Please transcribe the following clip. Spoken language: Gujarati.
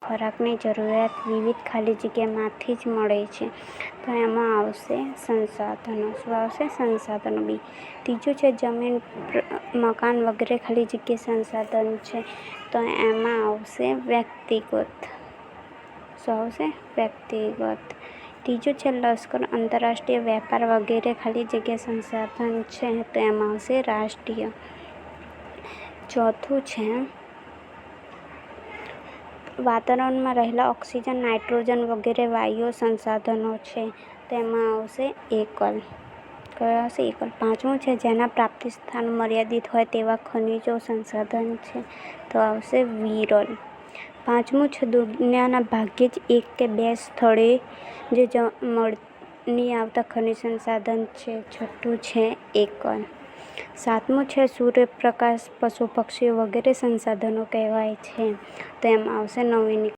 ખોરાકની જરૂરિયાત વિવિધ ખાલી જગ્યામાંથી જ મળે છે. તો એમાં આવશે સંસાધનો. શું આવશે? સંસાધનો. બી. ત્રીજું છે જમીન, મકાન વગેરે ખાલી જગ્યા સંસાધન છે. તો એમાં આવશે વ્યક્તિગત. શું આવશે? વ્યક્તિગત. ત્રીજું છે લશ્કર, આંતરરાષ્ટ્રીય વેપાર વગેરે ખાલી જગ્યા સંસાધન છે. તો એમાં આવશે રાષ્ટ્રીય. ચોથું છે વાતાવરણમાં રહેલા ઓક્સિજન, નાઇટ્રોજન વગેરે વાયુઓ સંસાધનો છે. તો એમાં આવશે એકલ. કયો આવશે? એકલ. પાંચમું છે જેના પ્રાપ્તિ સ્થાન મર્યાદિત હોય તેવા ખનિજો સંસાધન છે. તો આવશે વિરલ. પાંચમું છે દુનિયાના ભાગ્યે જ એક કે બે સ્થળે જે મળી આવતા ખનિજ સંસાધન છે. છઠ્ઠું છે એકલ. સાતમું છે સૂર્યપ્રકાશ, પશુ પક્ષીઓ વગેરે સંસાધનો કહેવાય છે. તો એમાં આવશે નવીનીકરણ.